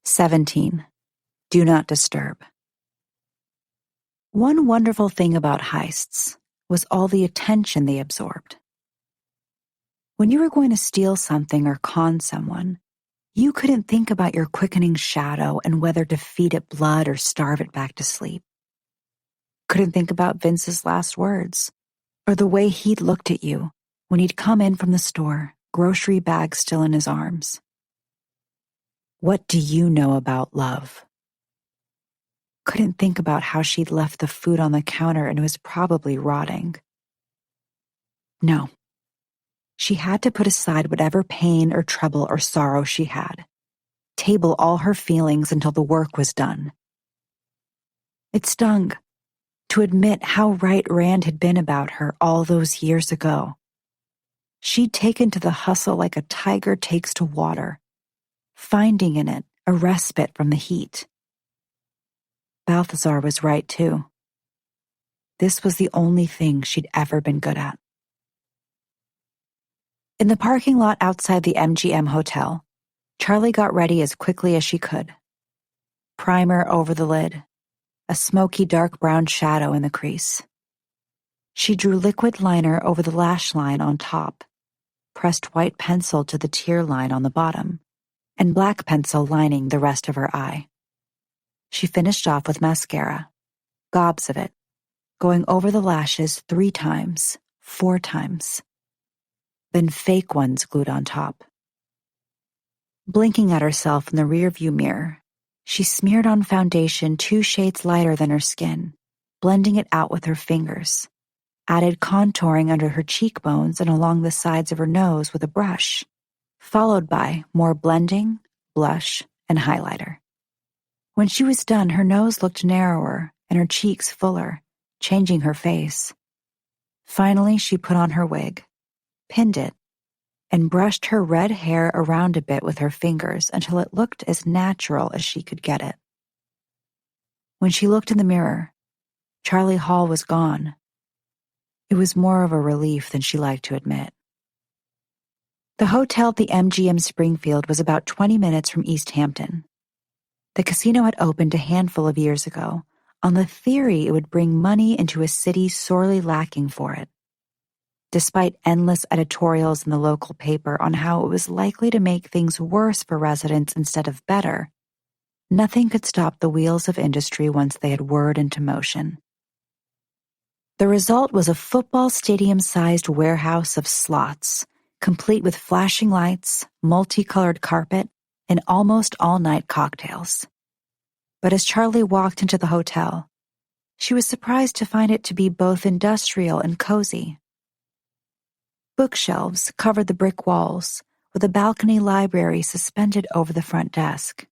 17. Do not disturb. One wonderful thing about heists was all the attention they absorbed. When you were going to steal something or con someone, you couldn't think about your quickening shadow and whether to feed it blood or starve it back to sleep. Couldn't think about Vince's last words, or the way he'd looked at you when he'd come in from the store, grocery bag still in his arms. What do you know about love? Couldn't think about how she'd left the food on the counter and it was probably rotting. No. She had to put aside whatever pain or trouble or sorrow she had, table all her feelings until the work was done. It stung to admit how right Rand had been about her all those years ago. She'd taken to the hustle like a tiger takes to water, finding in it a respite from the heat. Balthazar was right, too. This was the only thing she'd ever been good at. In the parking lot outside the MGM hotel, Charlie got ready as quickly as she could. Primer over the lid, a smoky dark brown shadow in the crease. She drew liquid liner over the lash line on top, pressed white pencil to the tear line on the bottom, and black pencil lining the rest of her eye. She finished off with mascara, gobs of it, going over the lashes 3 times, 4 times. Then fake ones glued on top. Blinking at herself in the rearview mirror, she smeared on foundation 2 shades lighter than her skin, blending it out with her fingers, added contouring under her cheekbones and along the sides of her nose with a brush, followed by more blending, blush, and highlighter. When she was done, her nose looked narrower and her cheeks fuller, changing her face. Finally, she put on her wig, pinned it, and brushed her red hair around a bit with her fingers until it looked as natural as she could get it. When she looked in the mirror, Charlie Hall was gone. It was more of a relief than she liked to admit. The hotel at the MGM Springfield was about 20 minutes from East Hampton. The casino had opened a handful of years ago, on the theory it would bring money into a city sorely lacking for it. Despite endless editorials in the local paper on how it was likely to make things worse for residents instead of better, nothing could stop the wheels of industry once they had whirred into motion. The result was a football stadium-sized warehouse of slots, complete with flashing lights, multicolored carpet, and almost all-night cocktails. But as Charlie walked into the hotel, she was surprised to find it to be both industrial and cozy. Bookshelves covered the brick walls, with a balcony library suspended over the front desk.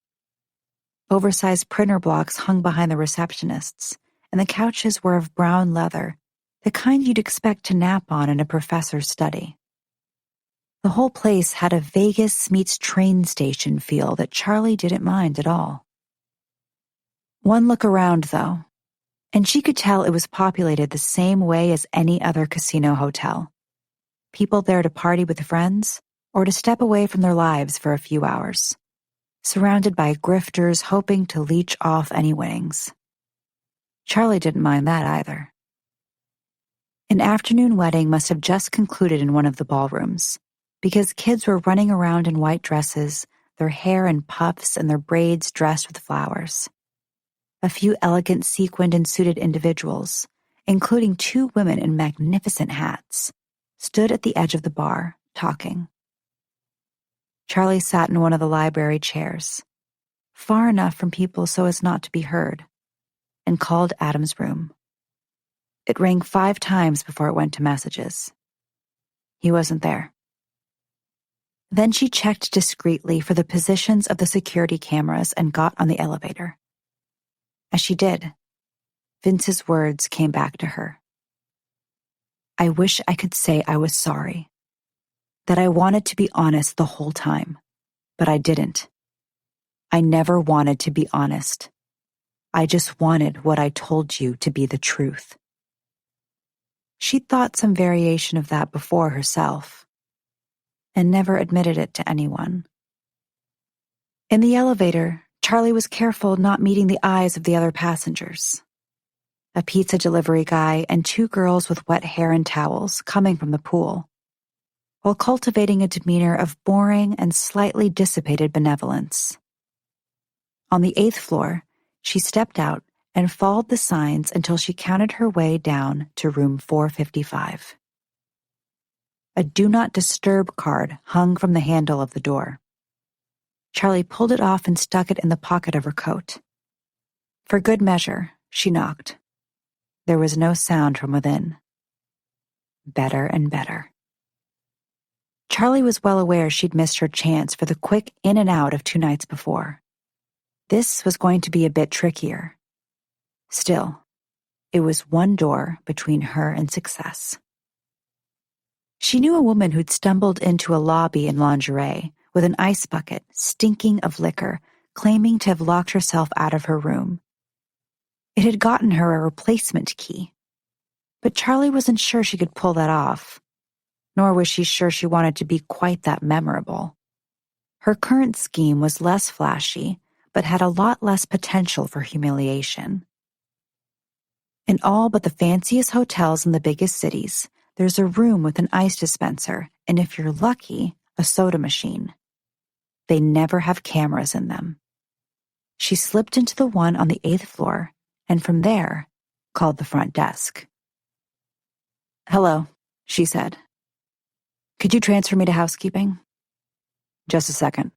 Oversized printer blocks hung behind the receptionists, and the couches were of brown leather, the kind you'd expect to nap on in a professor's study. The whole place had a Vegas meets train station feel that Charlie didn't mind at all. One look around, though, and she could tell it was populated the same way as any other casino hotel. People there to party with friends or to step away from their lives for a few hours, surrounded by grifters hoping to leech off any winnings. Charlie didn't mind that either. An afternoon wedding must have just concluded in one of the ballrooms, because kids were running around in white dresses, their hair in puffs and their braids dressed with flowers. A few elegant sequined and suited individuals, including 2 women in magnificent hats, stood at the edge of the bar, talking. Charlie sat in one of the library chairs, far enough from people so as not to be heard, and called Adam's room. It rang 5 times before it went to messages. He wasn't there. Then she checked discreetly for the positions of the security cameras and got on the elevator. As she did, Vince's words came back to her. I wish I could say I was sorry, that I wanted to be honest the whole time, but I didn't. I never wanted to be honest. I just wanted what I told you to be the truth. She'd thought some variation of that before herself, and never admitted it to anyone. In the elevator, Charlie was careful not meeting the eyes of the other passengers. A pizza delivery guy and 2 girls with wet hair and towels coming from the pool, while cultivating a demeanor of boring and slightly dissipated benevolence. On the 8th floor, she stepped out and followed the signs until she counted her way down to room 455. A Do Not Disturb card hung from the handle of the door. Charlie pulled it off and stuck it in the pocket of her coat. For good measure, she knocked. There was no sound from within. Better and better. Charlie was well aware she'd missed her chance for the quick in and out of 2 nights before. This was going to be a bit trickier. Still, it was one door between her and success. She knew a woman who'd stumbled into a lobby in lingerie with an ice bucket stinking of liquor, claiming to have locked herself out of her room. It had gotten her a replacement key, but Charlie wasn't sure she could pull that off, nor was she sure she wanted to be quite that memorable. Her current scheme was less flashy, but had a lot less potential for humiliation. In all but the fanciest hotels in the biggest cities, there's a room with an ice dispenser, and if you're lucky, a soda machine. They never have cameras in them. She slipped into the one on the 8th floor, and from there, called the front desk. "Hello," she said. "Could you transfer me to housekeeping?" "Just a second,"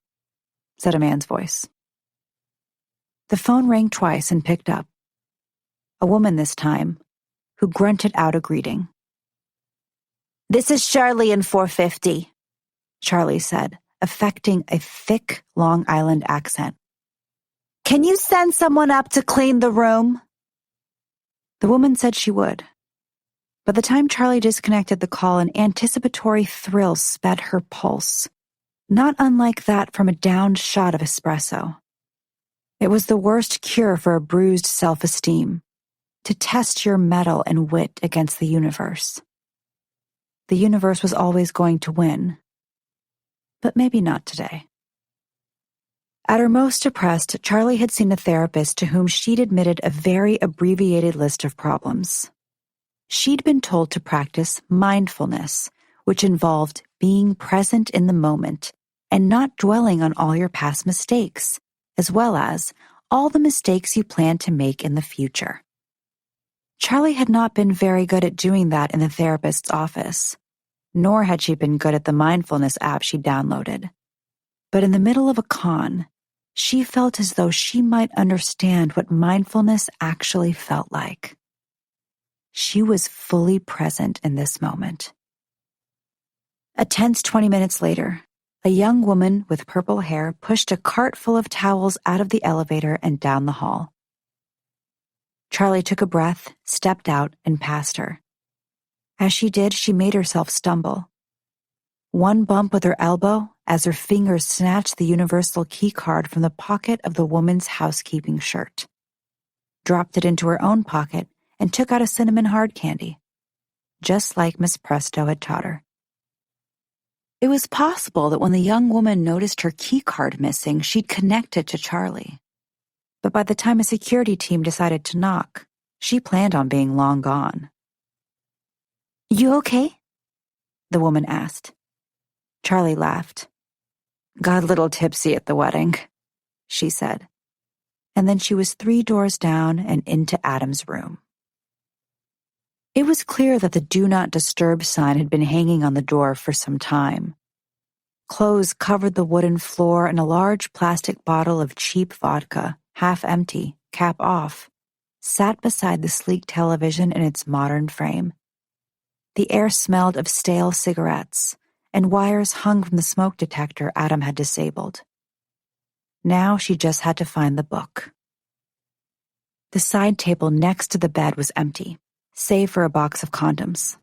said a man's voice. The phone rang twice and picked up. A woman this time, who grunted out a greeting. "This is Charlie in 450, Charlie said, affecting a thick Long Island accent. "Can you send someone up to clean the room?" The woman said she would. By the time Charlie disconnected the call, an anticipatory thrill sped her pulse, not unlike that from a downed shot of espresso. It was the worst cure for a bruised self-esteem, to test your mettle and wit against the universe. The universe was always going to win, but maybe not today. At her most depressed, Charlie had seen a therapist to whom she'd admitted a very abbreviated list of problems. She'd been told to practice mindfulness, which involved being present in the moment and not dwelling on all your past mistakes, as well as all the mistakes you plan to make in the future. Charlie had not been very good at doing that in the therapist's office, nor had she been good at the mindfulness app she downloaded. But in the middle of a con, she felt as though she might understand what mindfulness actually felt like. She was fully present in this moment. A tense 20 minutes later, a young woman with purple hair pushed a cart full of towels out of the elevator and down the hall. Charlie took a breath, stepped out, and passed her. As she did, she made herself stumble. One bump with her elbow as her fingers snatched the universal key card from the pocket of the woman's housekeeping shirt, dropped it into her own pocket, and took out a cinnamon hard candy, just like Miss Presto had taught her. It was possible that when the young woman noticed her key card missing, she'd connect it to Charlie. But by the time a security team decided to knock, she planned on being long gone. "You okay?" the woman asked. Charlie laughed. "Got a little tipsy at the wedding," she said. And then she was 3 doors down and into Adam's room. It was clear that the Do Not Disturb sign had been hanging on the door for some time. Clothes covered the wooden floor, and a large plastic bottle of cheap vodka, half empty, cap off, sat beside the sleek television in its modern frame. The air smelled of stale cigarettes, and wires hung from the smoke detector Adam had disabled. Now she just had to find the book. The side table next to the bed was empty, save for a box of condoms.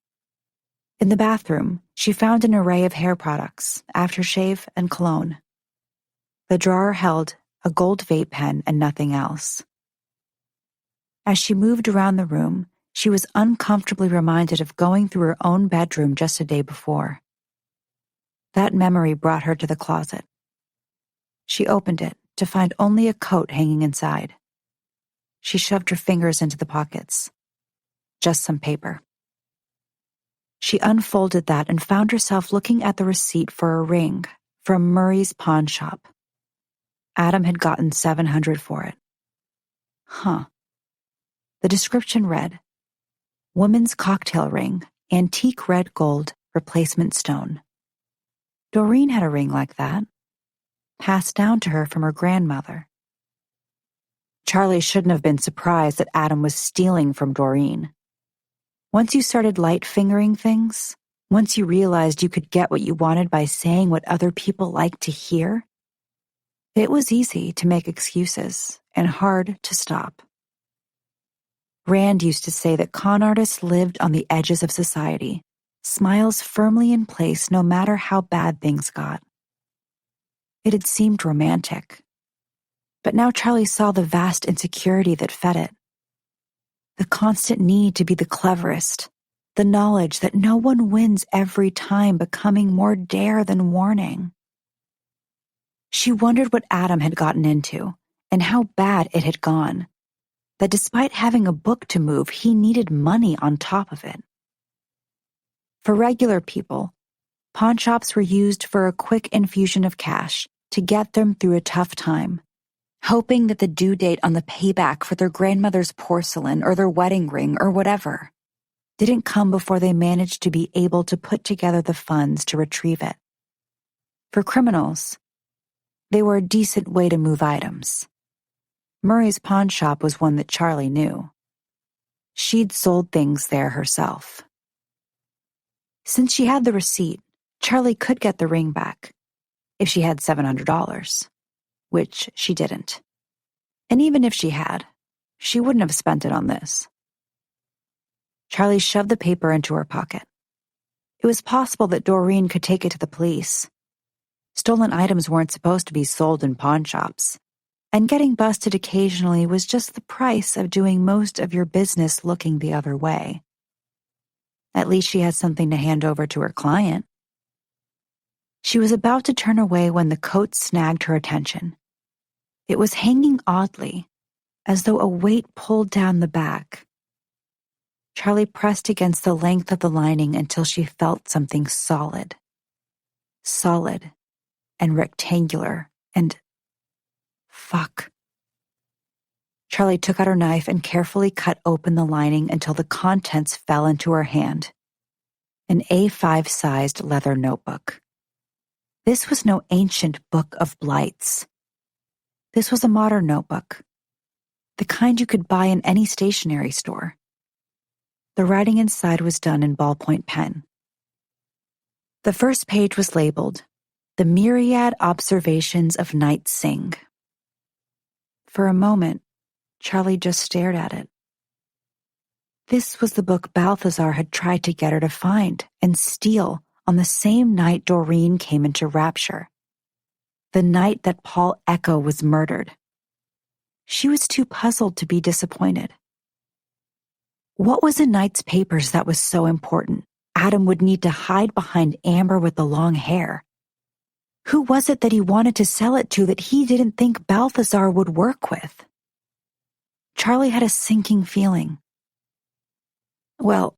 In the bathroom, she found an array of hair products, aftershave, and cologne. The drawer held a gold vape pen and nothing else. As she moved around the room, she was uncomfortably reminded of going through her own bedroom just a day before. That memory brought her to the closet. She opened it to find only a coat hanging inside. She shoved her fingers into the pockets. Just some paper. She unfolded that and found herself looking at the receipt for a ring from Murray's pawn shop. Adam had gotten $700 for it. Huh. The description read, woman's cocktail ring, antique red gold, replacement stone. Doreen had a ring like that, passed down to her from her grandmother. Charlie shouldn't have been surprised that Adam was stealing from Doreen. Once you started light-fingering things, once you realized you could get what you wanted by saying what other people liked to hear, it was easy to make excuses and hard to stop. Rand used to say that con artists lived on the edges of society, smiles firmly in place no matter how bad things got. It had seemed romantic. But now Charlie saw the vast insecurity that fed it. The constant need to be the cleverest, the knowledge that no one wins every time becoming more dare than warning. She wondered what Adam had gotten into and how bad it had gone, that despite having a book to move, he needed money on top of it. For regular people, pawn shops were used for a quick infusion of cash to get them through a tough time, hoping that the due date on the payback for their grandmother's porcelain or their wedding ring or whatever didn't come before they managed to be able to put together the funds to retrieve it. For criminals, they were a decent way to move items. Murray's pawn shop was one that Charlie knew. She'd sold things there herself. Since she had the receipt, Charlie could get the ring back, if she had $700, which she didn't. And even if she had, she wouldn't have spent it on this. Charlie shoved the paper into her pocket. It was possible that Doreen could take it to the police. Stolen items weren't supposed to be sold in pawn shops, and getting busted occasionally was just the price of doing most of your business looking the other way. At least she had something to hand over to her client. She was about to turn away when the coat snagged her attention. It was hanging oddly, as though a weight pulled down the back. Charlie pressed against the length of the lining until she felt something solid. Solid and rectangular and... fuck. Charlie took out her knife and carefully cut open the lining until the contents fell into her hand. An A5-sized leather notebook. This was no ancient book of blights. This was a modern notebook, the kind you could buy in any stationery store. The writing inside was done in ballpoint pen. The first page was labeled, The Myriad Observations of Night Sing. For a moment, Charlie just stared at it. This was the book Balthazar had tried to get her to find and steal on the same night Doreen came into Rapture. The night that Paul Echo was murdered. She was too puzzled to be disappointed. What was in Knight's papers that was so important Adam would need to hide behind Amber with the long hair? Who was it that he wanted to sell it to that he didn't think Balthazar would work with? Charlie had a sinking feeling. Well,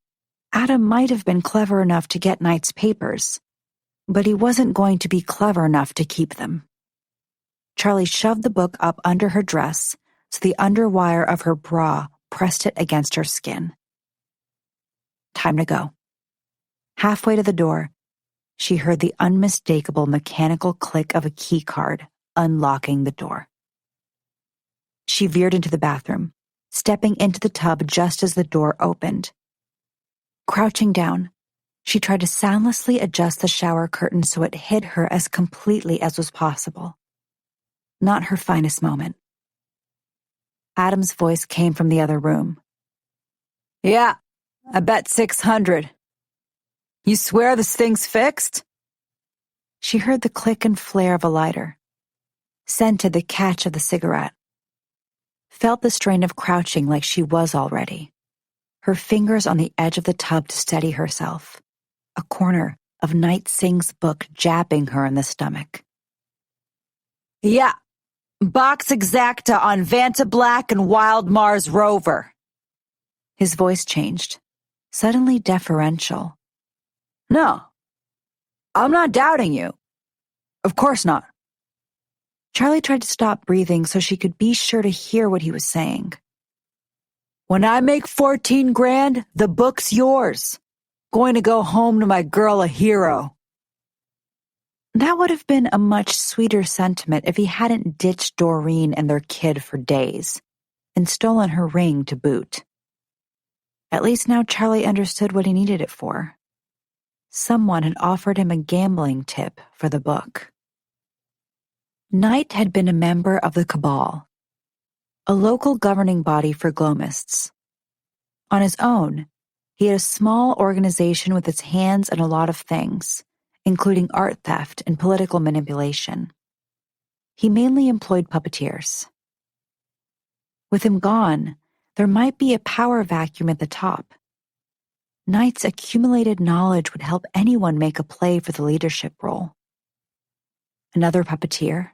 Adam might have been clever enough to get Knight's papers, but he wasn't going to be clever enough to keep them. Charlie shoved the book up under her dress so the underwire of her bra pressed it against her skin. Time to go. Halfway to the door, she heard the unmistakable mechanical click of a key card unlocking the door. She veered into the bathroom, stepping into the tub just as the door opened. Crouching down, she tried to soundlessly adjust the shower curtain so it hid her as completely as was possible. Not her finest moment. Adam's voice came from the other room. Yeah, I bet 600. You swear this thing's fixed? She heard the click and flare of a lighter, scented the catch of the cigarette, felt the strain of crouching like she was already, her fingers on the edge of the tub to steady herself, a corner of Night Singh's book jabbing her in the stomach. Yeah, Box exacta on Vanta Black and Wild Mars Rover. His voice changed, suddenly deferential. No, I'm not doubting you. Of course not. Charlie tried to stop breathing so she could be sure to hear what he was saying. When I make 14 grand, the book's yours. Going to go home to my girl a hero. That would have been a much sweeter sentiment if he hadn't ditched Doreen and their kid for days, and stolen her ring to boot. At least now Charlie understood what he needed it for. Someone had offered him a gambling tip for the book. Knight had been a member of the Cabal, a local governing body for gloamists. On his own, he had a small organization with its hands in a lot of things, including art theft and political manipulation. He mainly employed puppeteers. With him gone, there might be a power vacuum at the top. Knight's accumulated knowledge would help anyone make a play for the leadership role. Another puppeteer,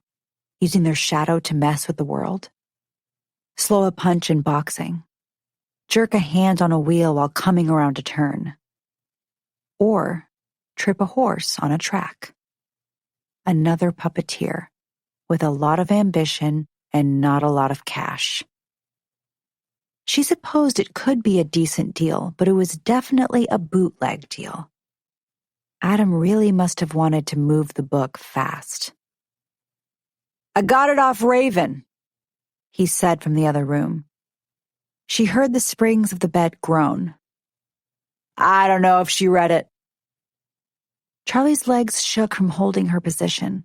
using their shadow to mess with the world. Slow a punch in boxing. Jerk a hand on a wheel while coming around a turn. Or trip a horse on a track. Another puppeteer, with a lot of ambition and not a lot of cash. She supposed it could be a decent deal, but it was definitely a bootleg deal. Adam really must have wanted to move the book fast. I got it off Raven, he said from the other room. She heard the springs of the bed groan. I don't know if she read it. Charlie's legs shook from holding her position.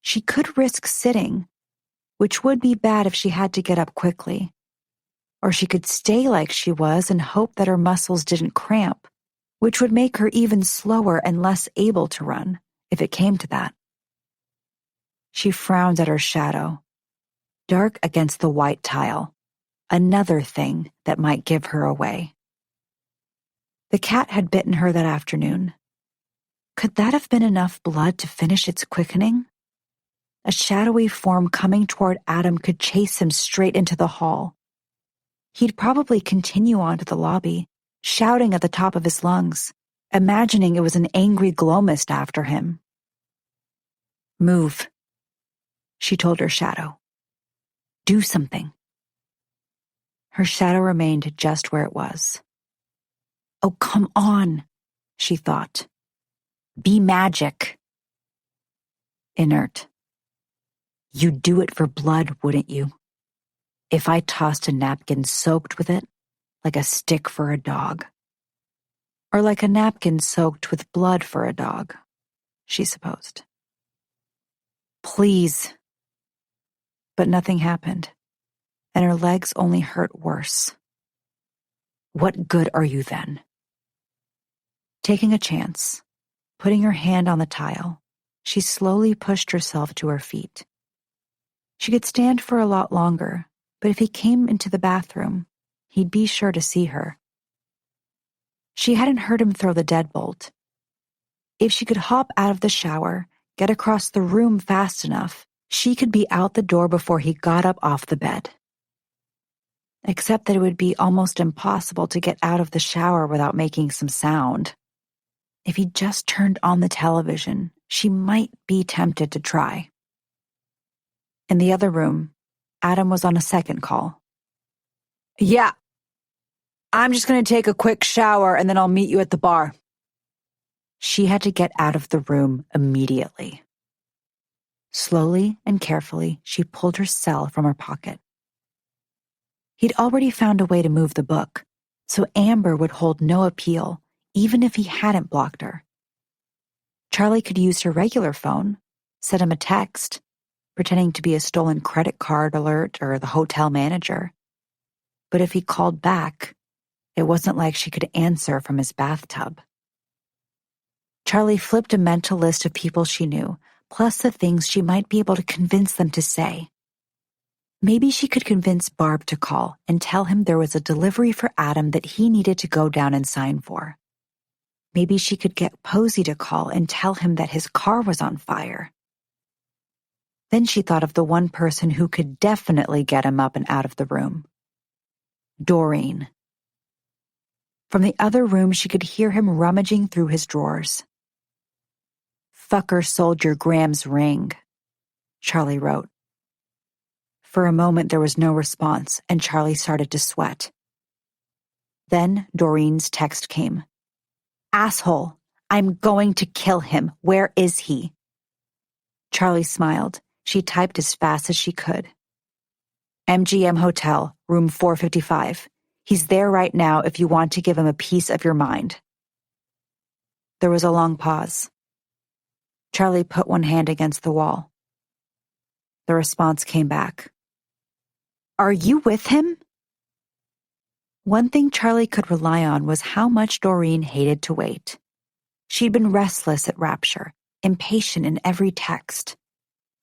She could risk sitting, which would be bad if she had to get up quickly. Or she could stay like she was and hope that her muscles didn't cramp, which would make her even slower and less able to run, if it came to that. She frowned at her shadow, dark against the white tile, another thing that might give her away. The cat had bitten her that afternoon. Could that have been enough blood to finish its quickening? A shadowy form coming toward Adam could chase him straight into the hall. He'd probably continue on to the lobby, shouting at the top of his lungs, imagining it was an angry gloamist after him. Move, she told her shadow. Do something. Her shadow remained just where it was. Oh, come on, she thought. Be magic. Inert. You'd do it for blood, wouldn't you? If I tossed a napkin soaked with it, like a stick for a dog. Or like a napkin soaked with blood for a dog, she supposed. Please. But nothing happened, and her legs only hurt worse. What good are you then? Taking a chance, putting her hand on the tile, she slowly pushed herself to her feet. She could stand for a lot longer, but if he came into the bathroom, he'd be sure to see her. She hadn't heard him throw the deadbolt. If she could hop out of the shower, get across the room fast enough, she could be out the door before he got up off the bed. Except that it would be almost impossible to get out of the shower without making some sound. If he just turned on the television, she might be tempted to try. In the other room, Adam was on a second call. Yeah, I'm just going to take a quick shower and then I'll meet you at the bar. She had to get out of the room immediately. Slowly and carefully, she pulled her cell from her pocket. He'd already found a way to move the book, so Amber would hold no appeal, even if he hadn't blocked her. Charlie could use her regular phone, send him a text, pretending to be a stolen credit card alert or the hotel manager. But if he called back, it wasn't like she could answer from his bathtub. Charlie flipped a mental list of people she knew, plus the things she might be able to convince them to say. Maybe she could convince Barb to call and tell him there was a delivery for Adam that he needed to go down and sign for. Maybe she could get Posey to call and tell him that his car was on fire. Then she thought of the one person who could definitely get him up and out of the room. Doreen. From the other room, she could hear him rummaging through his drawers. "Fucker sold your Graham's ring," Charlie wrote. For a moment there was no response, and Charlie started to sweat. Then Doreen's text came. "Asshole, I'm going to kill him. Where is he?" Charlie smiled. She typed as fast as she could. "MGM Hotel, room 455. He's there right now if you want to give him a piece of your mind." There was a long pause. Charlie put one hand against the wall. The response came back. "Are you with him?" One thing Charlie could rely on was how much Doreen hated to wait. She'd been restless at Rapture, impatient in every text.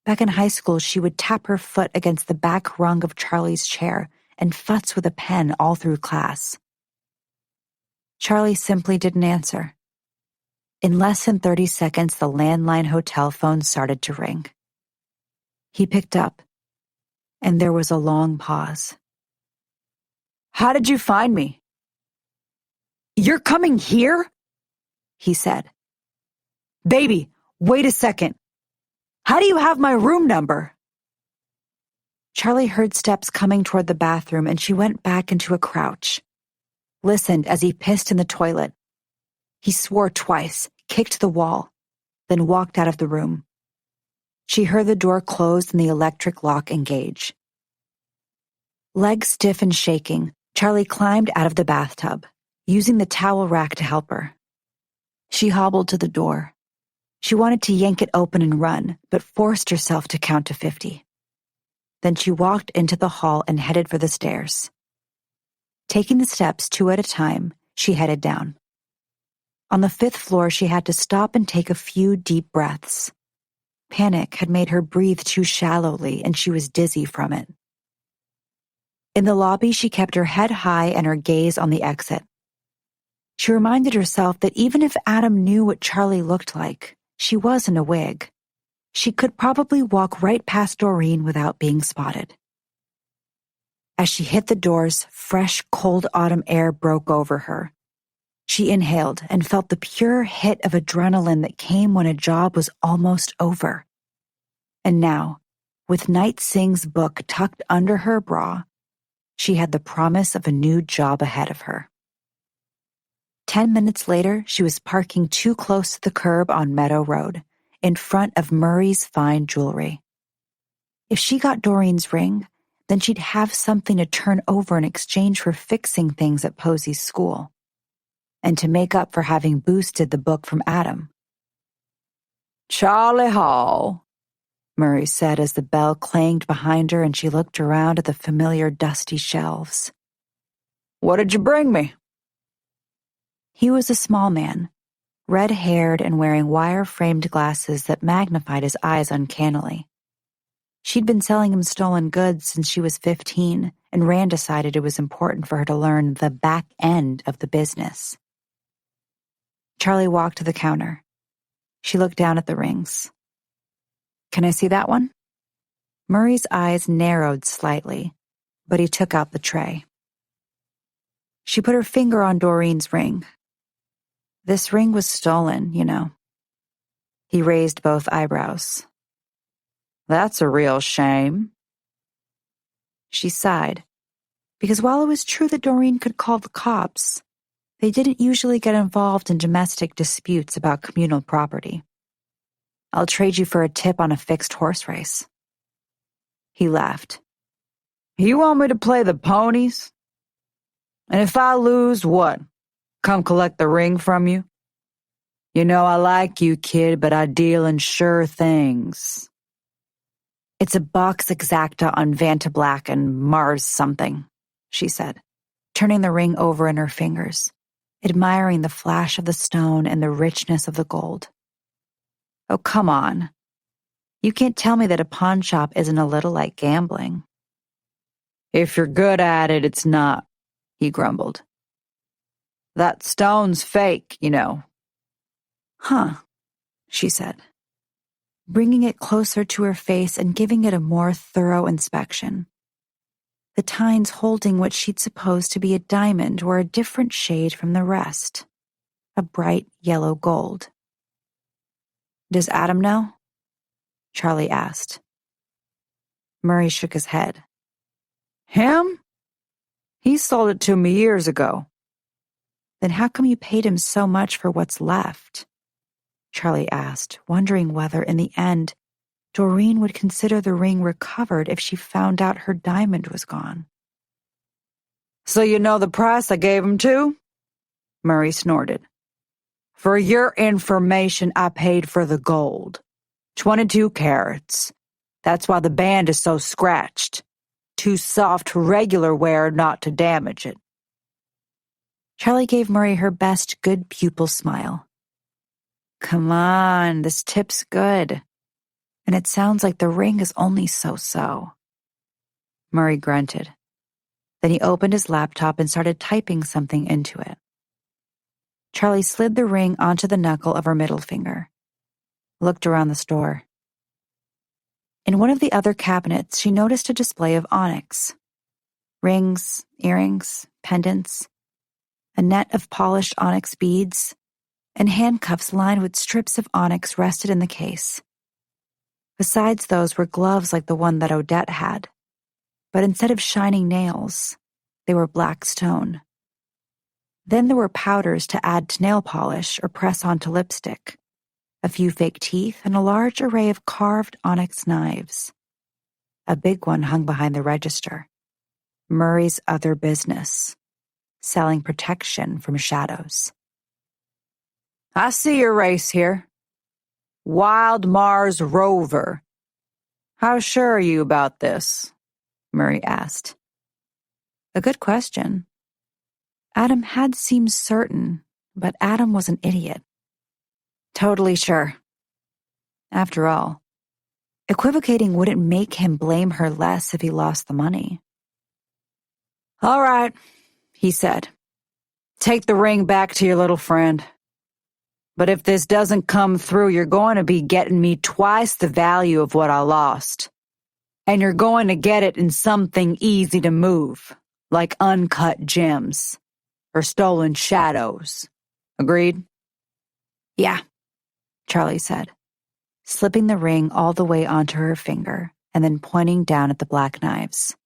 Back in high school, she would tap her foot against the back rung of Charlie's chair and futz with a pen all through class. Charlie simply didn't answer. In less than 30 seconds, the landline hotel phone started to ring. He picked up, and there was a long pause. "How did you find me?" "You're coming here?" he said. "Baby, wait a second. How do you have my room number?" Charlie heard steps coming toward the bathroom, and she went back into a crouch, listened as he pissed in the toilet. He swore twice, kicked the wall, then walked out of the room. She heard the door close and the electric lock engage. Legs stiff and shaking, Charlie climbed out of the bathtub, using the towel rack to help her. She hobbled to the door. She wanted to yank it open and run, but forced herself to count to 50. Then she walked into the hall and headed for the stairs. Taking the steps 2 at a time, she headed down. On the 5th floor, she had to stop and take a few deep breaths. Panic had made her breathe too shallowly, and she was dizzy from it. In the lobby, she kept her head high and her gaze on the exit. She reminded herself that even if Adam knew what Charlie looked like, she was in a wig. She could probably walk right past Doreen without being spotted. As she hit the doors, fresh, cold autumn air broke over her. She inhaled and felt the pure hit of adrenaline that came when a job was almost over. And now, with Night Singh's book tucked under her bra, she had the promise of a new job ahead of her. 10 minutes later, she was parking too close to the curb on Meadow Road, in front of Murray's Fine Jewelry. If she got Doreen's ring, then she'd have something to turn over in exchange for fixing things at Posey's school, and to make up for having boosted the book from Adam. "Charlie Hall," Murray said as the bell clanged behind her and she looked around at the familiar dusty shelves. "What did you bring me?" He was a small man, red-haired and wearing wire-framed glasses that magnified his eyes uncannily. She'd been selling him stolen goods since she was 15, and Rand decided it was important for her to learn the back end of the business. Charlie walked to the counter. She looked down at the rings. "Can I see that one?" Murray's eyes narrowed slightly, but he took out the tray. She put her finger on Doreen's ring. "This ring was stolen, you know." He raised both eyebrows. "That's a real shame." She sighed, because while it was true that Doreen could call the cops, they didn't usually get involved in domestic disputes about communal property. "I'll trade you for a tip on a fixed horse race." He laughed. "You want me to play the ponies? And if I lose, what? Come collect the ring from you? You know I like you, kid, but I deal in sure things." "It's a box exacta on Vanta Black and Mars something," she said, turning the ring over in her fingers, admiring the flash of the stone and the richness of the gold. "Oh, come on. You can't tell me that a pawn shop isn't a little like gambling." "If you're good at it, it's not," he grumbled. "That stone's fake, you know." "Huh," she said. bringing it closer to her face and giving it a more thorough inspection. The tines holding what she'd supposed to be a diamond were a different shade from the rest, a bright yellow gold. "Does Adam know?" Charlie asked. Murray shook his head. "Him? He sold it to me years ago." "Then how come you paid him so much for what's left?" Charlie asked, wondering whether, in the end, Doreen would consider the ring recovered if she found out her diamond was gone. "So you know the price I gave him too?" Murray snorted. "For your information, I paid for the gold. 22 carats. That's why the band is so scratched. Too soft regular wear not to damage it." Charlie gave Murray her best good pupil smile. "Come on, this tip's good. And it sounds like the ring is only so-so." Murray grunted. Then he opened his laptop and started typing something into it. Charlie slid the ring onto the knuckle of her middle finger, looked around the store. In one of the other cabinets, she noticed a display of onyx. Rings, earrings, pendants, a net of polished onyx beads, and handcuffs lined with strips of onyx rested in the case. Besides those were gloves like the one that Odette had, but instead of shining nails, they were black stone. Then there were powders to add to nail polish or press onto lipstick, a few fake teeth, and a large array of carved onyx knives. A big one hung behind the register. Murray's other business, selling protection from shadows. "I see your race here. Wild Mars Rover. How sure are you about this?" Murray asked. A good question. Adam had seemed certain, but Adam was an idiot. "Totally sure." After all, equivocating wouldn't make him blame her less if he lost the money. "All right," he said. "Take the ring back to your little friend. But if this doesn't come through, you're going to be getting me twice the value of what I lost. And you're going to get it in something easy to move, like uncut gems or stolen shadows. Agreed?" "Yeah," Charlie said, slipping the ring all the way onto her finger and then pointing down at the black knives.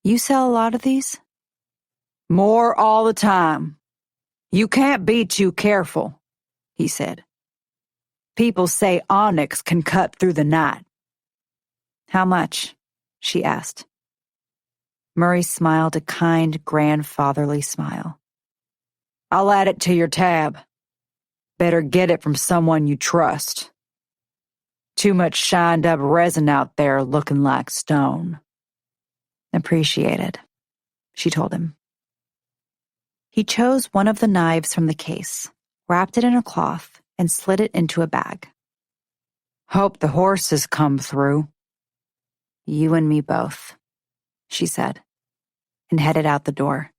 "You sell a lot of these?" "More all the time. You can't be too careful," he said. "People say onyx can cut through the night." "How much?" she asked. Murray smiled a kind, grandfatherly smile. "I'll add it to your tab. Better get it from someone you trust. Too much shined-up resin out there looking like stone." "Appreciated," she told him. He chose one of the knives from the case, wrapped it in a cloth, and slid it into a bag. "Hope the horses come through." "You and me both," she said, and headed out the door.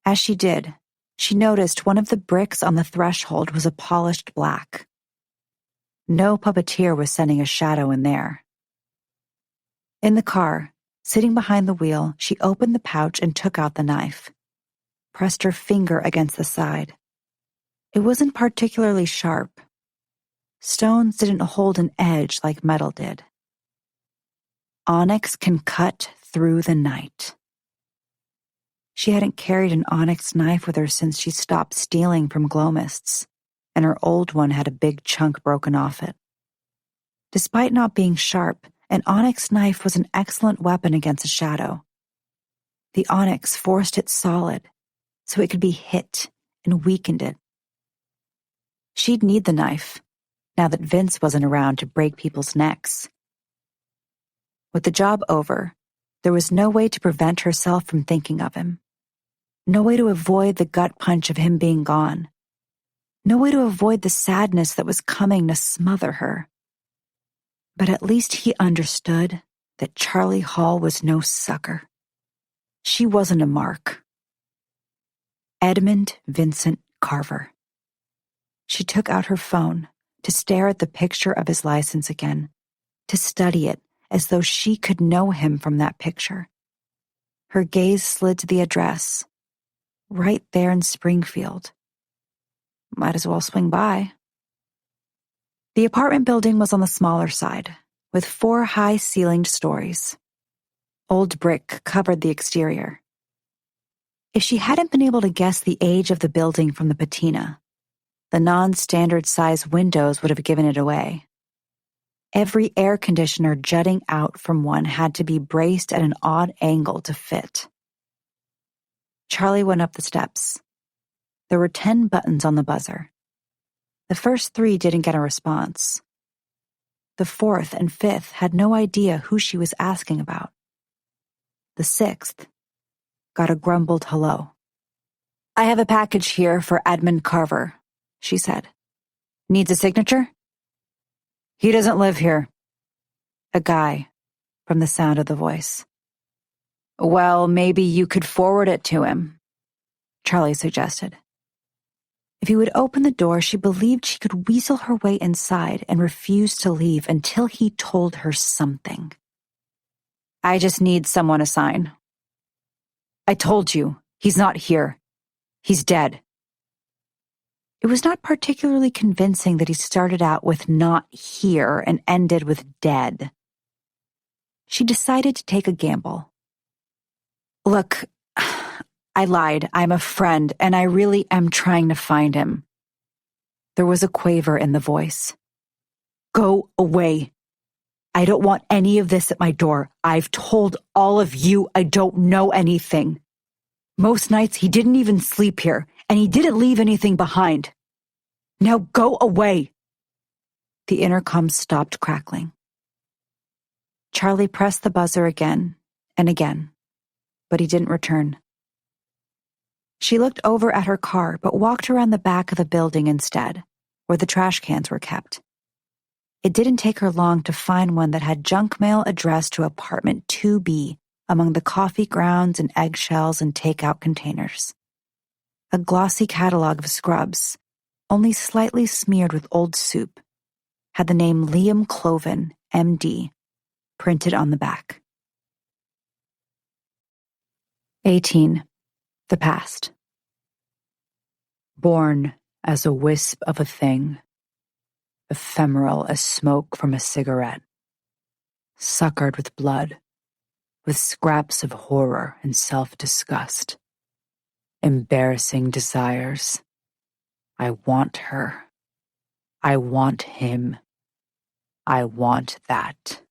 As she did, she noticed one of the bricks on the threshold was a polished black. No puppeteer was sending a shadow in there. In the car, sitting behind the wheel, she opened the pouch and took out the knife, pressed her finger against the side. It wasn't particularly sharp. Stones didn't hold an edge like metal did. Onyx can cut through the night. She hadn't carried an onyx knife with her since she stopped stealing from glomists, and her old one had a big chunk broken off it. Despite not being sharp, an onyx knife was an excellent weapon against a shadow. The onyx forced it solid, so it could be hit and weakened it. She'd need the knife, now that Vince wasn't around to break people's necks. With the job over, there was no way to prevent herself from thinking of him. No way to avoid the gut punch of him being gone. No way to avoid the sadness that was coming to smother her. But at least he understood that Charlie Hall was no sucker. She wasn't a mark. Edmund Vincent Carver. She took out her phone, to stare at the picture of his license again, to study it as though she could know him from that picture. Her gaze slid to the address, right there in Springfield. Might as well swing by. The apartment building was on the smaller side, with 4 high-ceilinged stories. Old brick covered the exterior. If she hadn't been able to guess the age of the building from the patina, the non-standard size windows would have given it away. Every air conditioner jutting out from one had to be braced at an odd angle to fit. Charlie went up the steps. There were 10 buttons on the buzzer. The first 3 didn't get a response. The 4th and 5th had no idea who she was asking about. The 6th got a grumbled hello. "I have a package here for Edmund Carver," she said. "Needs a signature?" "He doesn't live here." A guy, from the sound of the voice. "Well, maybe you could forward it to him," Charlie suggested. If he would open the door, she believed she could weasel her way inside and refuse to leave until he told her something. "I just need someone to sign." "I told you, he's not here. He's dead." It was not particularly convincing that he started out with "not here" and ended with "dead." She decided to take a gamble. "Look, I lied. I'm a friend, and I really am trying to find him." There was a quaver in the voice. "Go away. I don't want any of this at my door. I've told all of you I don't know anything. Most nights he didn't even sleep here, and he didn't leave anything behind. Now go away." The intercom stopped crackling. Charlie pressed the buzzer again and again, but he didn't return. She looked over at her car, but walked around the back of the building instead, where the trash cans were kept. It didn't take her long to find one that had junk mail addressed to apartment 2B among the coffee grounds and eggshells and takeout containers. A glossy catalog of scrubs, only slightly smeared with old soup, had the name Liam Cloven, MD, printed on the back. 18. The past. Born as a wisp of a thing, ephemeral as smoke from a cigarette, suckered with blood, with scraps of horror and self-disgust, embarrassing desires. I want her. I want him. I want that.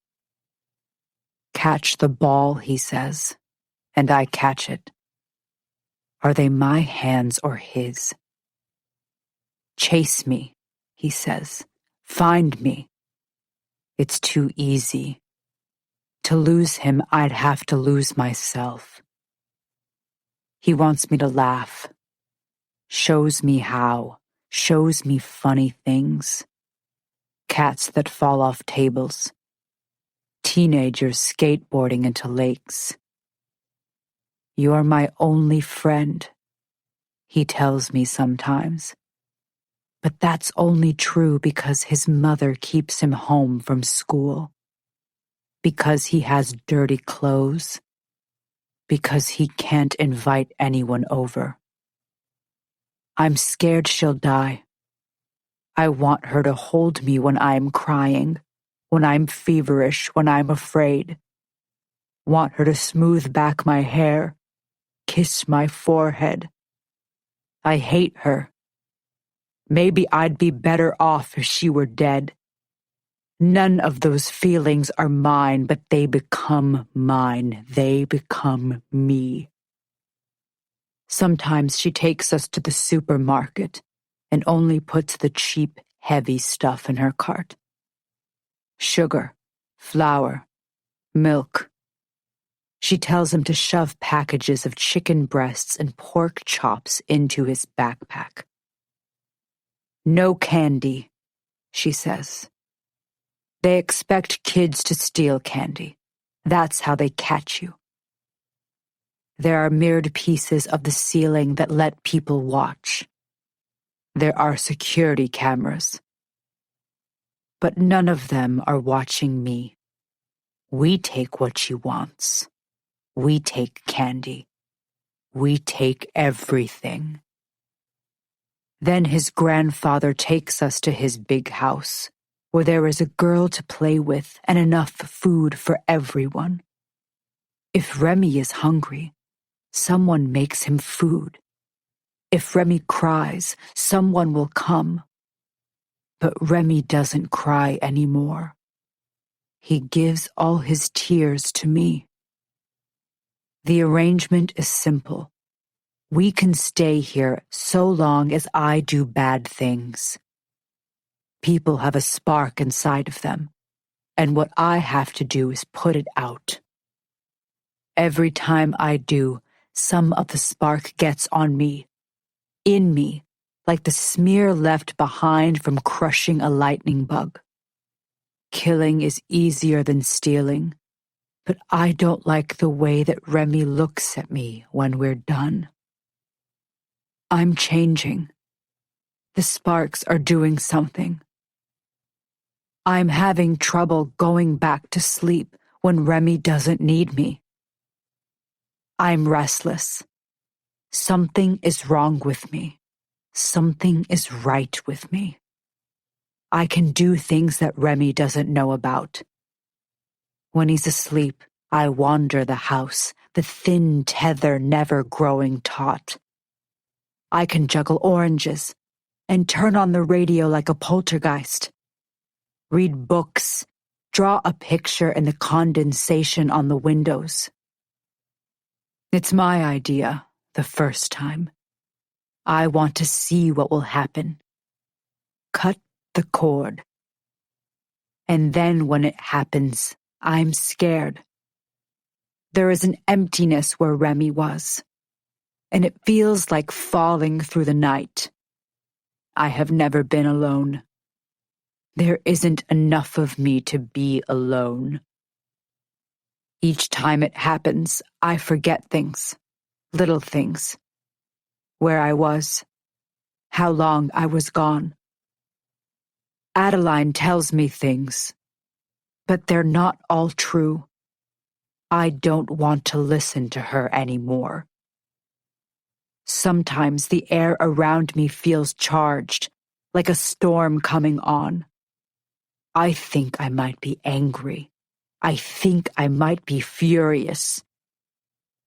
Catch the ball, he says, and I catch it. Are they my hands or his? Chase me, he says. Find me. It's too easy. To lose him, I'd have to lose myself. He wants me to laugh. Shows me how. Shows me funny things. Cats that fall off tables. Teenagers skateboarding into lakes. You're my only friend, he tells me sometimes. But that's only true because his mother keeps him home from school. Because he has dirty clothes. Because he can't invite anyone over. I'm scared she'll die. I want her to hold me when I'm crying, when I'm feverish, when I'm afraid. Want her to smooth back my hair, kiss my forehead. I hate her. Maybe I'd be better off if she were dead. None of those feelings are mine, but they become mine. They become me. Sometimes she takes us to the supermarket and only puts the cheap, heavy stuff in her cart. Sugar, flour, milk. She tells him to shove packages of chicken breasts and pork chops into his backpack. No candy, she says. They expect kids to steal candy. That's how they catch you. There are mirrored pieces of the ceiling that let people watch. There are security cameras. But none of them are watching me. We take what she wants. We take candy. We take everything. Then his grandfather takes us to his big house, where there is a girl to play with and enough food for everyone. If Remy is hungry, someone makes him food. If Remy cries, someone will come. But Remy doesn't cry anymore. He gives all his tears to me. The arrangement is simple. We can stay here so long as I do bad things. People have a spark inside of them, and what I have to do is put it out. Every time I do, some of the spark gets on me, in me, like the smear left behind from crushing a lightning bug. Killing is easier than stealing, but I don't like the way that Remy looks at me when we're done. I'm changing. The sparks are doing something. I'm having trouble going back to sleep when Remy doesn't need me. I'm restless. Something is wrong with me. Something is right with me. I can do things that Remy doesn't know about. When he's asleep, I wander the house, the thin tether never growing taut. I can juggle oranges and turn on the radio like a poltergeist. Read books, draw a picture in the condensation on the windows. It's my idea, the first time. I want to see what will happen. Cut the cord. And then when it happens, I'm scared. There is an emptiness where Remy was, and it feels like falling through the night. I have never been alone. There isn't enough of me to be alone. Each time it happens, I forget things, little things. Where I was, how long I was gone. Adeline tells me things, but they're not all true. I don't want to listen to her anymore. Sometimes the air around me feels charged, like a storm coming on. I think I might be angry. I think I might be furious.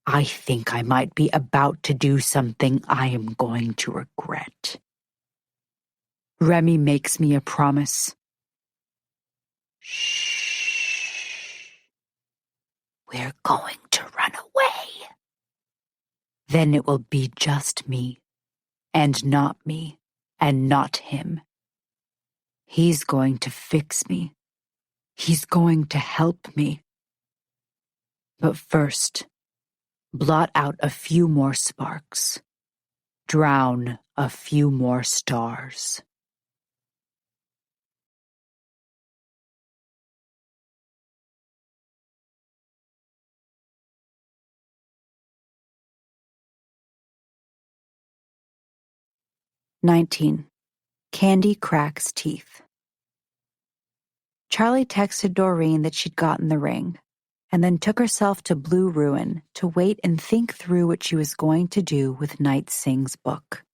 I think I might be about to do something I am going to regret. Remy makes me a promise. Shh. We're going to run away. Then it will be just me, and not me, and not him. He's going to fix me. He's going to help me. But first, blot out a few more sparks. Drown a few more stars. 19. Candy cracks teeth. Charlie texted Doreen that she'd gotten the ring, and then took herself to Blue Ruin to wait and think through what she was going to do with Night Singh's book.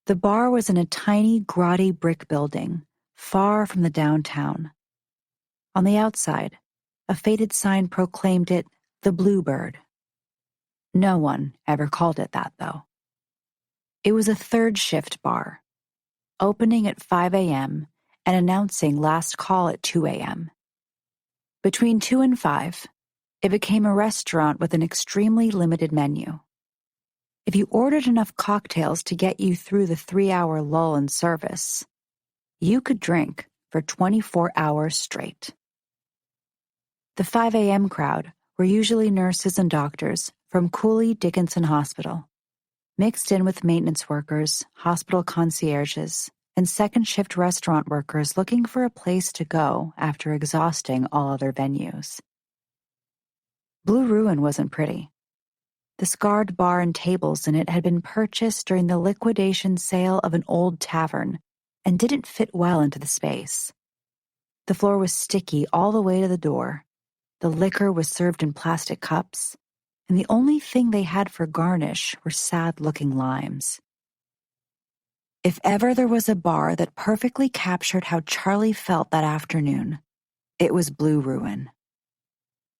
The bar was in a tiny, grotty brick building, far from the downtown. On the outside, a faded sign proclaimed it the Bluebird. No one ever called it that, though. It was a third shift bar, opening at 5 a.m. and announcing last call at 2 a.m. Between 2 and 5, it became a restaurant with an extremely limited menu. If you ordered enough cocktails to get you through the 3-hour lull in service, you could drink for 24 hours straight. The 5 a.m. crowd were usually nurses and doctors from Cooley Dickinson Hospital, mixed in with maintenance workers, hospital concierges, and second-shift restaurant workers looking for a place to go after exhausting all other venues. Blue Ruin wasn't pretty. The scarred bar and tables in it had been purchased during the liquidation sale of an old tavern and didn't fit well into the space. The floor was sticky all the way to the door. The liquor was served in plastic cups, and the only thing they had for garnish were sad-looking limes. If ever there was a bar that perfectly captured how Charlie felt that afternoon, it was Blue Ruin.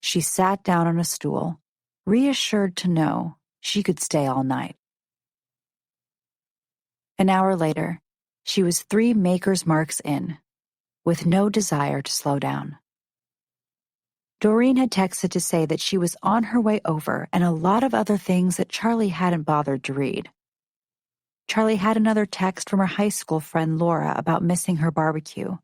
She sat down on a stool, reassured to know she could stay all night. An hour later, she was 3 Maker's Marks in, with no desire to slow down. Doreen had texted to say that she was on her way over and a lot of other things that Charlie hadn't bothered to read. Charlie had another text from her high school friend Laura about missing her barbecue,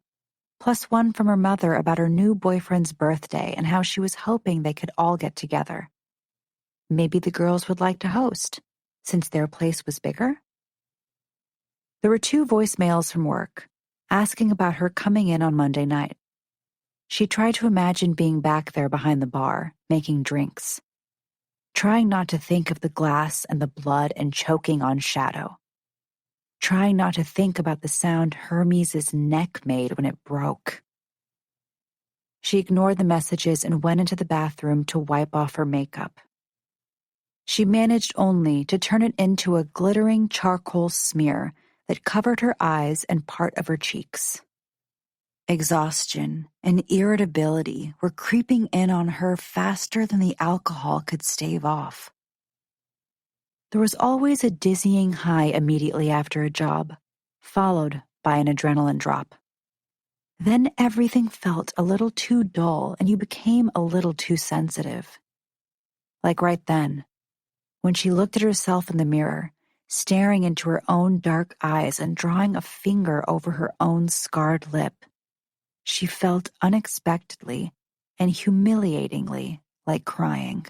plus one from her mother about her new boyfriend's birthday and how she was hoping they could all get together. Maybe the girls would like to host, since their place was bigger? There were 2 voicemails from work, asking about her coming in on Monday night. She tried to imagine being back there behind the bar, making drinks, trying not to think of the glass and the blood and choking on Shadow, trying not to think about the sound Hermes' neck made when it broke. She ignored the messages and went into the bathroom to wipe off her makeup. She managed only to turn it into a glittering charcoal smear that covered her eyes and part of her cheeks. Exhaustion and irritability were creeping in on her faster than the alcohol could stave off. There was always a dizzying high immediately after a job, followed by an adrenaline drop. Then everything felt a little too dull and you became a little too sensitive. Like right then, when she looked at herself in the mirror, staring into her own dark eyes and drawing a finger over her own scarred lip, she felt unexpectedly and humiliatingly like crying.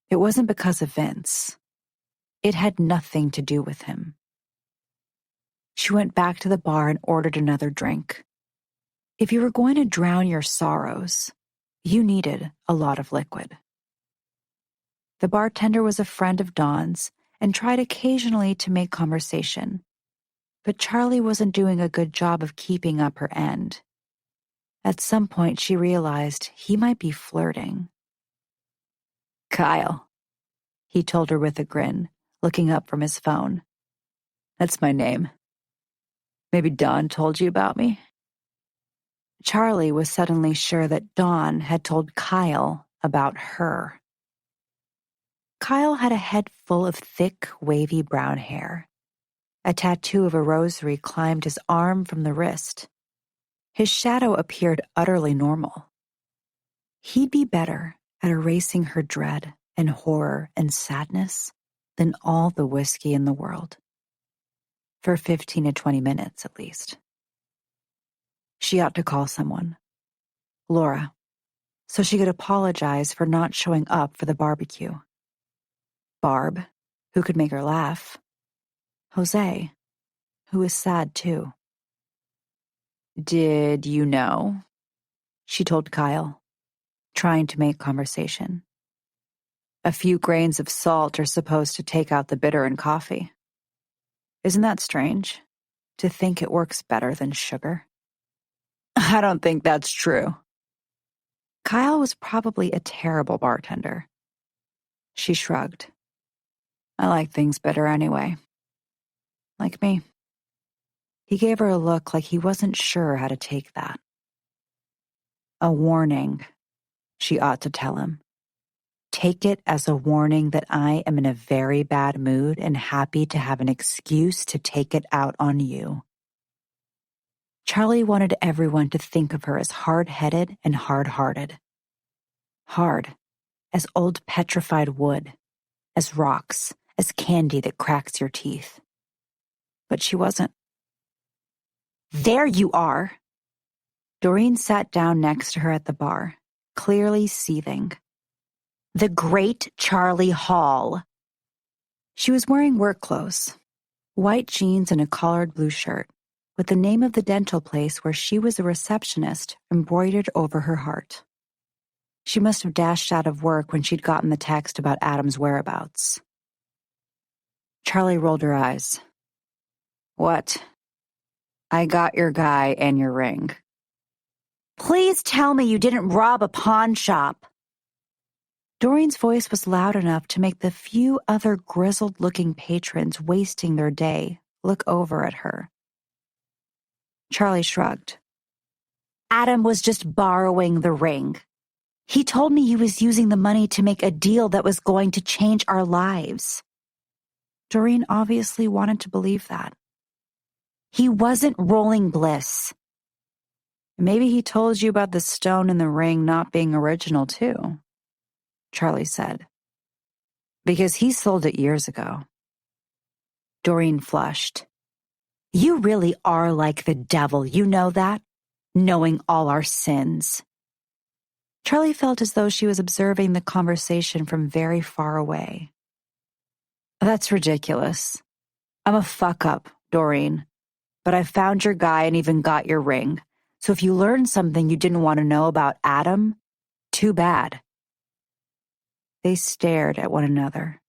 It wasn't because of Vince. It had nothing to do with him. She went back to the bar and ordered another drink. If you were going to drown your sorrows, you needed a lot of liquid. The bartender was a friend of Dawn's and tried occasionally to make conversation, but Charlie wasn't doing a good job of keeping up her end. At some point, she realized he might be flirting. "Kyle," he told her with a grin, looking up from his phone. "That's my name. Maybe Dawn told you about me?" Charlie was suddenly sure that Dawn had told Kyle about her. Kyle had a head full of thick, wavy brown hair. A tattoo of a rosary climbed his arm from the wrist. His shadow appeared utterly normal. He'd be better at erasing her dread and horror and sadness than all the whiskey in the world. For 15 to 20 minutes, at least. She ought to call someone. Laura, so she could apologize for not showing up for the barbecue. Barb, who could make her laugh. Jose, who was sad too. "Did you know?" she told Kyle, trying to make conversation. "A few grains of salt are supposed to take out the bitter in coffee. Isn't that strange, to think it works better than sugar?" "I don't think that's true." Kyle was probably a terrible bartender. She shrugged. "I like things bitter anyway. Like me." He gave her a look like he wasn't sure how to take that. "A warning," she ought to tell him. "Take it as a warning that I am in a very bad mood and happy to have an excuse to take it out on you." Charlie wanted everyone to think of her as hard-headed and hard-hearted. Hard, as old petrified wood, as rocks, as candy that cracks your teeth. But she wasn't. "There you are!" Doreen sat down next to her at the bar, clearly seething. "The Great Charlie Hall." She was wearing work clothes, white jeans and a collared blue shirt, with the name of the dental place where she was a receptionist embroidered over her heart. She must have dashed out of work when she'd gotten the text about Adam's whereabouts. Charlie rolled her eyes. "What? I got your guy and your ring. Please tell me you didn't rob a pawn shop. Doreen's voice was loud enough to make the few other grizzled-looking patrons wasting their day look over at her. Charlie shrugged. Adam was just borrowing the ring. He told me he was using the money to make a deal that was going to change our lives. Doreen obviously wanted to believe that. He wasn't rolling bliss. Maybe he told you about the stone in the ring not being original too, Charlie said. Because he sold it years ago. Doreen flushed. You really are like the devil, you know that? Knowing all our sins. Charlie felt as though she was observing the conversation from very far away. That's ridiculous. I'm a fuck-up, Doreen. But I found your guy and even got your ring. So if you learned something you didn't want to know about Adam, too bad. They stared at one another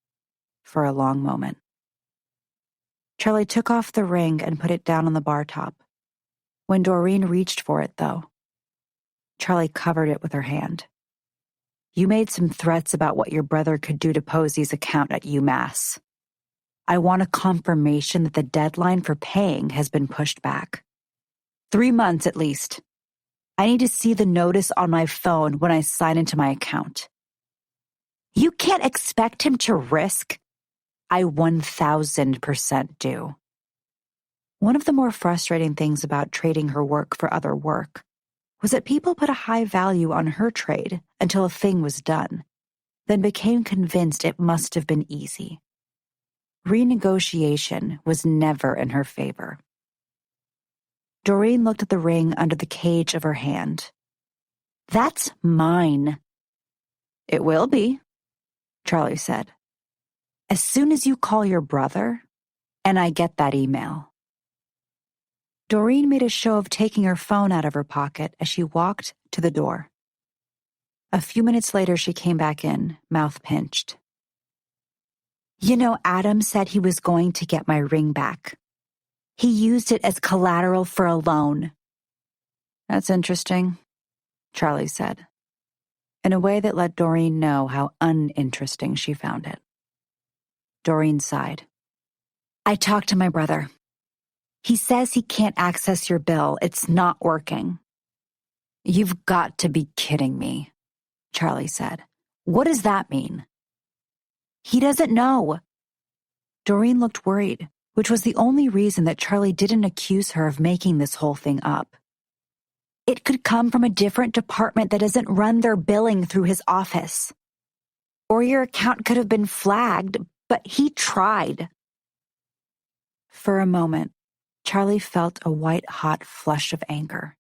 for a long moment. Charlie took off the ring and put it down on the bar top. When Doreen reached for it, though, Charlie covered it with her hand. You made some threats about what your brother could do to Posey's account at UMass. I want a confirmation that the deadline for paying has been pushed back. 3 months at least. I need to see the notice on my phone when I sign into my account. You can't expect him to risk. I 1000% do. One of the more frustrating things about trading her work for other work was that people put a high value on her trade until a thing was done, then became convinced it must have been easy. Renegotiation was never in her favor. Doreen looked at the ring under the cage of her hand. That's mine. It will be, Charlie said. As soon as you call your brother, and I get that email. Doreen made a show of taking her phone out of her pocket as she walked to the door. A few minutes later, she came back in, mouth pinched. You know, Adam said he was going to get my ring back. He used it as collateral for a loan. That's interesting, Charlie said, in a way that let Doreen know how uninteresting she found it. Doreen sighed. I talked to my brother. He says he can't access your bill. It's not working. You've got to be kidding me, Charlie said. What does that mean? He doesn't know. Doreen looked worried, which was the only reason that Charlie didn't accuse her of making this whole thing up. It could come from a different department that doesn't run their billing through his office. Or your account could have been flagged, but he tried. For a moment, Charlie felt a white-hot flush of anger,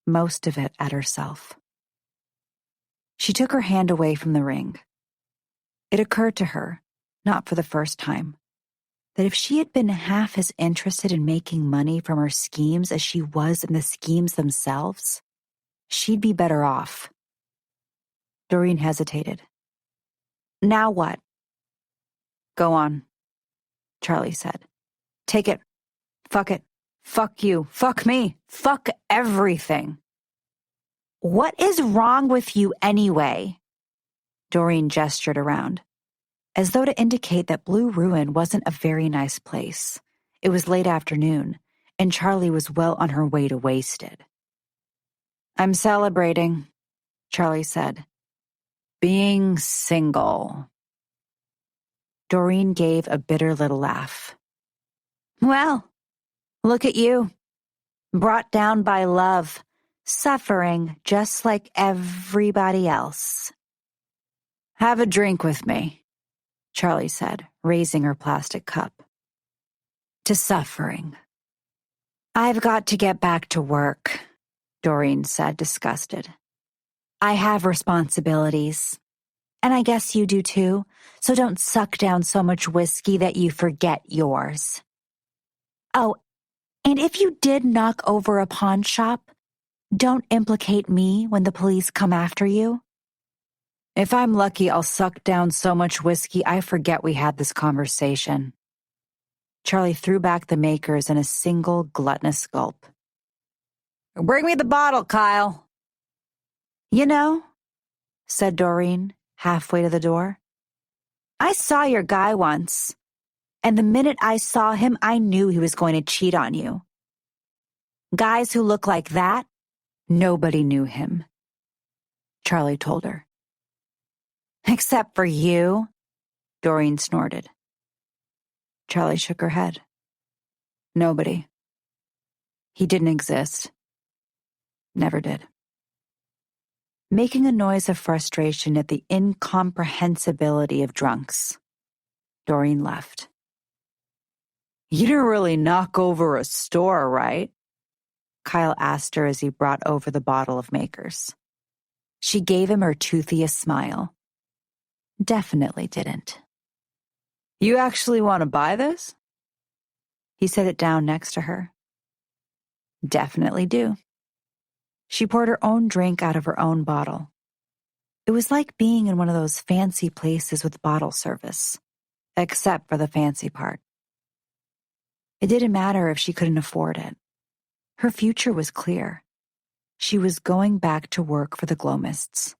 most of it at herself. She took her hand away from the ring. It occurred to her, not for the first time, that if she had been half as interested in making money from her schemes as she was in the schemes themselves, she'd be better off. Doreen hesitated. Now what? Go on, Charlie said. Take it. Fuck it. Fuck you. Fuck me. Fuck everything. What is wrong with you anyway? Doreen gestured around, as though to indicate that Blue Ruin wasn't a very nice place. It was late afternoon, and Charlie was well on her way to wasted. I'm celebrating, Charlie said. Being single. Doreen gave a bitter little laugh. Well, look at you. Brought down by love, suffering just like everybody else. Have a drink with me, Charlie said, raising her plastic cup. To suffering. I've got to get back to work, Doreen said, disgusted. I have responsibilities. And I guess you do too, so don't suck down so much whiskey that you forget yours. Oh, and if you did knock over a pawn shop, don't implicate me when the police come after you. If I'm lucky, I'll suck down so much whiskey I forget we had this conversation. Charlie threw back the makers in a single gluttonous gulp. "Bring me the bottle, Kyle." "You know," said Doreen, halfway to the door, "I saw your guy once, and the minute I saw him, I knew he was going to cheat on you. Guys who look like that, nobody knew him," Charlie told her. "Except for you," Doreen snorted. Charlie shook her head. "Nobody. He didn't exist. Never did." Making a noise of frustration at the incomprehensibility of drunks, Doreen left. "You didn't really knock over a store, right?" Kyle asked her as he brought over the bottle of makers. She gave him her toothiest smile. Definitely didn't. "You actually want to buy this?" He set it down next to her. "Definitely do." She poured her own drink out of her own bottle. It was like being in one of those fancy places with bottle service, except for the fancy part. It didn't matter if she couldn't afford it. Her future was clear. She was going back to work for the Glomists,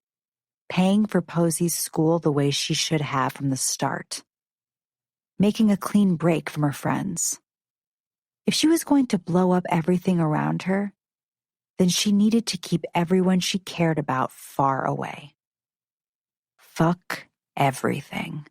paying for Posey's school the way she should have from the start, making a clean break from her friends. If she was going to blow up everything around her, then she needed to keep everyone she cared about far away. Fuck everything.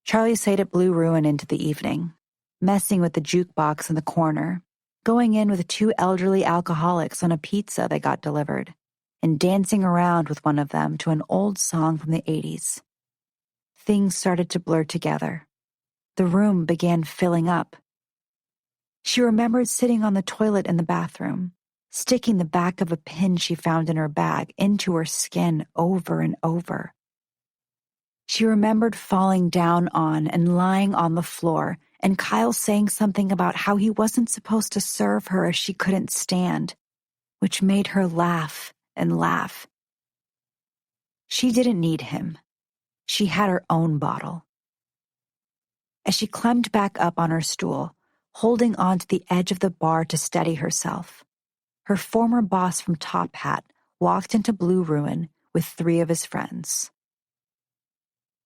Charlie stayed at Blue Ruin into the evening, messing with the jukebox in the corner, going in with 2 elderly alcoholics on a pizza they got delivered, and dancing around with one of them to an old song from the 80s. Things started to blur together. The room began filling up. She remembered sitting on the toilet in the bathroom, sticking the back of a pin she found in her bag into her skin over and over. She remembered falling down on and lying on the floor, and Kyle saying something about how he wasn't supposed to serve her as she couldn't stand, which made her laugh and laugh. She didn't need him. She had her own bottle. As she climbed back up on her stool, holding on to the edge of the bar to steady herself, her former boss from Top Hat walked into Blue Ruin with 3 of his friends.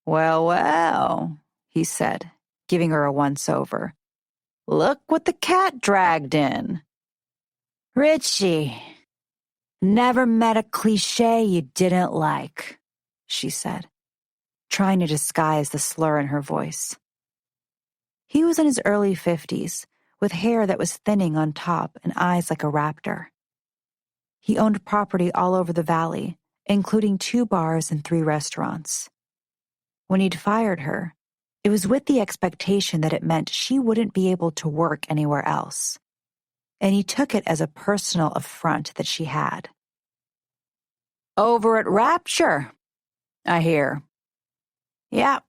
"Well, well," he said, giving her a once-over. "Look what the cat dragged in." "Richie, never met a cliché you didn't like," she said, trying to disguise the slur in her voice. He was in his early 50s, with hair that was thinning on top and eyes like a raptor. He owned property all over the valley, including 2 bars and 3 restaurants. When he'd fired her, it was with the expectation that it meant she wouldn't be able to work anywhere else, and he took it as a personal affront that she had. "Over at Rapture, I hear." "Yeah."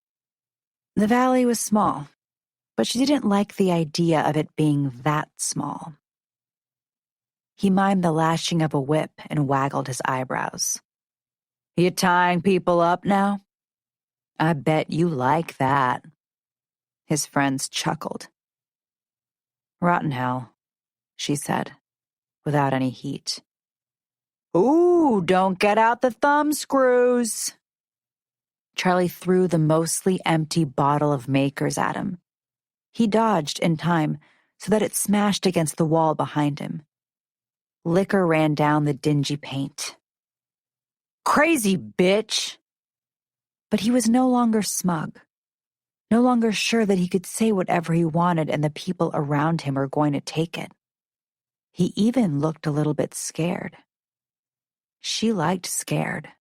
The valley was small, but she didn't like the idea of it being that small. He mimed the lashing of a whip and waggled his eyebrows. "You tying people up now? I bet you like that." His friends chuckled. "Rotten hell," she said, without any heat. "Ooh, don't get out the thumb screws." Charlie threw the mostly empty bottle of makers at him. He dodged in time so that it smashed against the wall behind him. Liquor ran down the dingy paint. "Crazy bitch!" But he was no longer smug, no longer sure that he could say whatever he wanted and the people around him were going to take it. He even looked a little bit scared. She liked scared.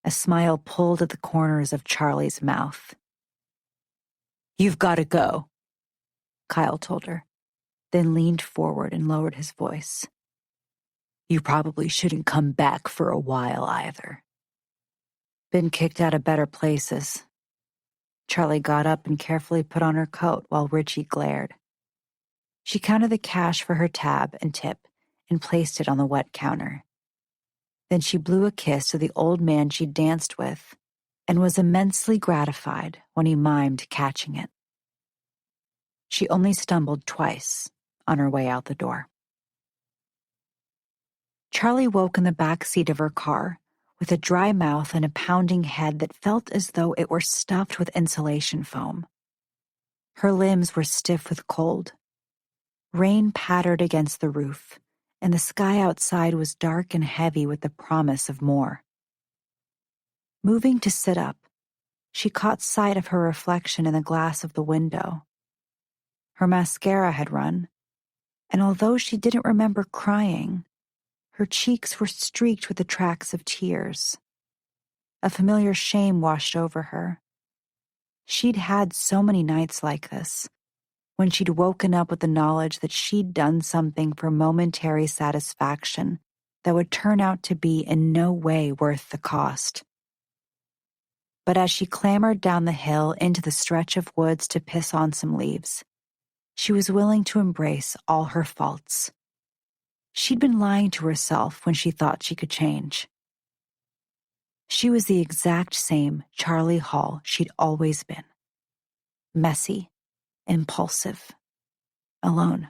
A smile pulled at the corners of Charlie's mouth. "You've got to go," Kyle told her, then leaned forward and lowered his voice. "You probably shouldn't come back for a while either." Been kicked out of better places. Charlie got up and carefully put on her coat while Richie glared. She counted the cash for her tab and tip and placed it on the wet counter. Then she blew a kiss to the old man she danced with and was immensely gratified when he mimed catching it. She only stumbled twice on her way out the door. Charlie woke in the back seat of her car with a dry mouth and a pounding head that felt as though it were stuffed with insulation foam. Her limbs were stiff with cold. Rain pattered against the roof, and the sky outside was dark and heavy with the promise of more. Moving to sit up, she caught sight of her reflection in the glass of the window. Her mascara had run, and although she didn't remember crying, her cheeks were streaked with the tracks of tears. A familiar shame washed over her. She'd had so many nights like this, when she'd woken up with the knowledge that she'd done something for momentary satisfaction that would turn out to be in no way worth the cost. But as she clambered down the hill into the stretch of woods to piss on some leaves, she was willing to embrace all her faults. She'd been lying to herself when she thought she could change. She was the exact same Charlie Hall she'd always been. Messy, impulsive, alone.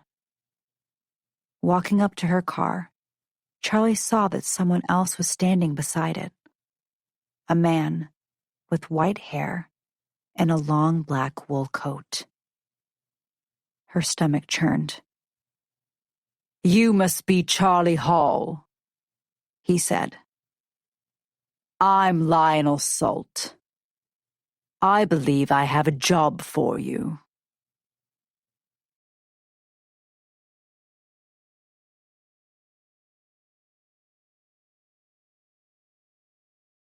Walking up to her car, Charlie saw that someone else was standing beside it. A man with white hair and a long black wool coat. Her stomach churned. "You must be Charlie Hall," he said. "I'm Lionel Salt. I believe I have a job for you."